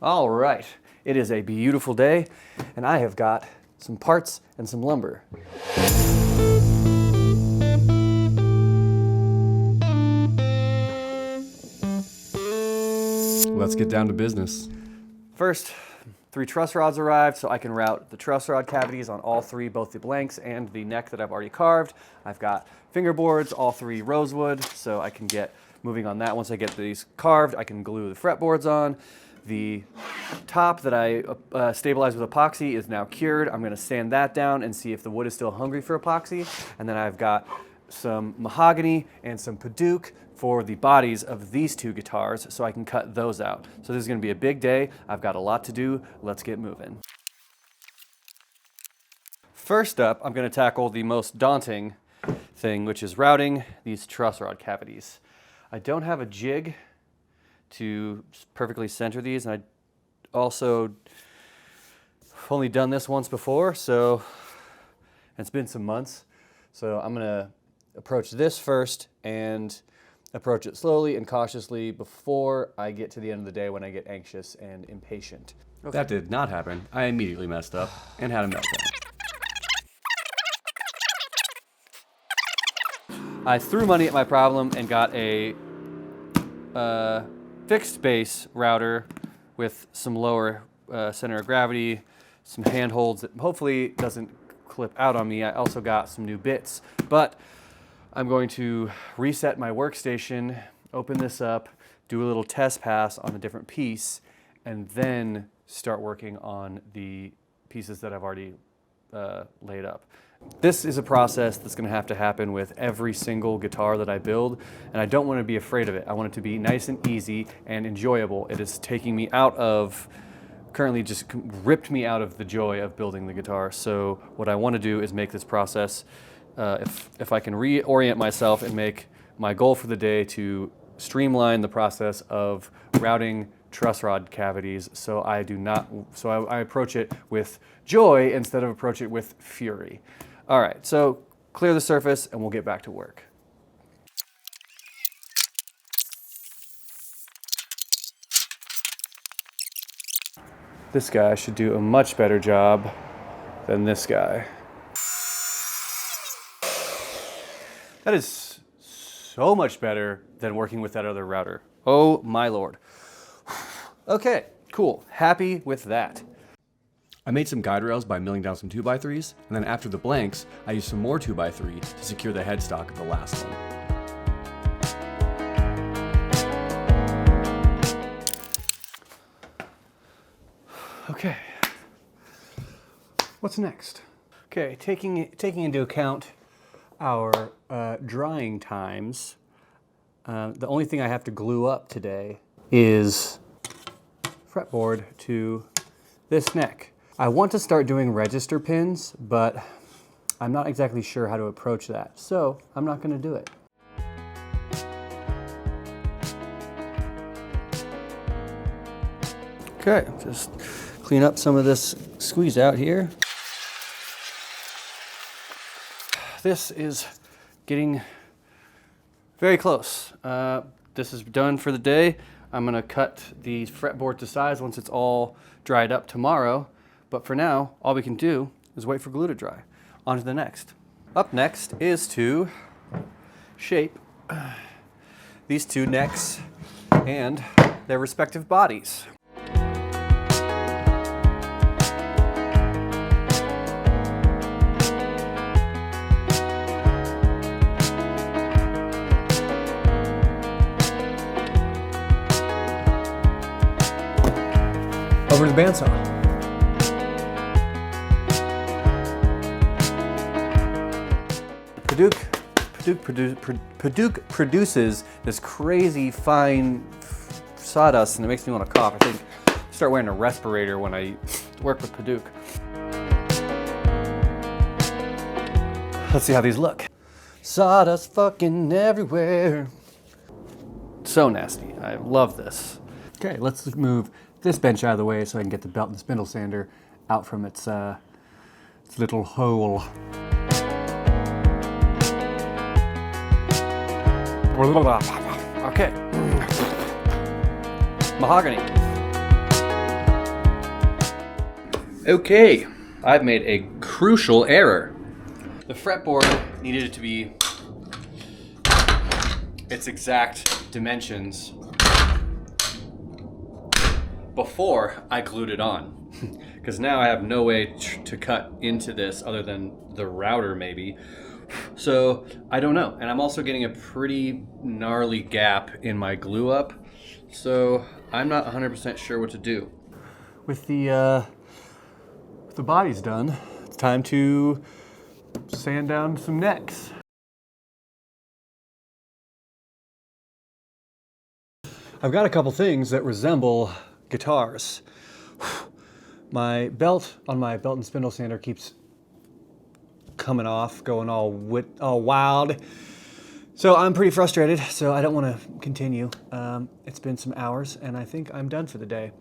All right, it is a beautiful day, and I have got some parts and some lumber. Let's get down to business. First, 3 truss rods arrived, so I can route the truss rod cavities on all 3, both the blanks and the neck that I've already carved. I've got fingerboards, all 3 rosewood, so I can get moving on that. Once I get these carved, I can glue the fretboards on. The top that I stabilized with epoxy is now cured. I'm going to sand that down and see if the wood is still hungry for epoxy. And then I've got some mahogany and some padauk for the bodies of these 2 guitars, so I can cut those out. So this is going to be a big day. I've got a lot to do. Let's get moving. First up, I'm going to tackle the most daunting thing, which is routing these truss rod cavities. I don't have a jig to perfectly center these, and I also only done this once before, so it's been some months. So I'm gonna approach this first and approach it slowly and cautiously before I get to the end of the day when I get anxious and impatient. Okay. That did not happen. I immediately messed up and had a meltdown. I threw money at my problem and got a fixed base router with some lower center of gravity, some handholds that hopefully doesn't clip out on me. I also got some new bits, but I'm going to reset my workstation, open this up, do a little test pass on a different piece, and then start working on the pieces that I've already laid up. This is a process that's going to happen with every single guitar that I build, and I don't want to be afraid of it. I want it to be nice and easy and enjoyable. It is taking me out of, currently just ripped me out of the joy of building the guitar. So what I want to do is make this process, if I can reorient myself and make my goal for the day to streamline the process of routing truss rod cavities, so I approach it with joy instead of approach it with fury. All right, so clear the surface and we'll get back to work. This guy should do a much better job than this guy. That is so much better than working with that other router. Oh my Lord. Okay, cool. Happy with that. I made some guide rails by milling down some 2x3s, and then after the blanks, I used some more 2x3s to secure the headstock of the last one. Okay, what's next? Okay, taking into account our drying times, the only thing I have to glue up today is fretboard to this neck. I want to start doing register pins, but I'm not exactly sure how to approach that, so I'm not going to do it. Okay, just clean up some of this squeeze out here. This is getting very close. This is done for the day. I'm gonna cut the fretboard to size once it's all dried up tomorrow. But for now, all we can do is wait for glue to dry. On to the next. Up next is to shape these 2 necks and their respective bodies. Over to the bandsaw. Padauk produces this crazy fine sawdust, and it makes me want to cough. I think I'll start wearing a respirator when I work with padauk. Let's see how these look. Sawdust fucking everywhere. So nasty. I love this. Okay, let's move this bench out of the way so I can get the belt and spindle sander out from its little hole. Okay. Mahogany. Okay, I've made a crucial error. The fretboard needed it to be its exact dimensions before I glued it on. Because now I have no way to cut into this other than the router maybe. So I don't know. And I'm also getting a pretty gnarly gap in my glue up. So I'm not 100% sure what to do. With the bodies done, it's time to sand down some necks. I've got a couple things that resemble guitars. My belt on my belt and spindle sander keeps coming off, going all wild. So I'm pretty frustrated, so I don't want to continue. It's been some hours and I think I'm done for the day.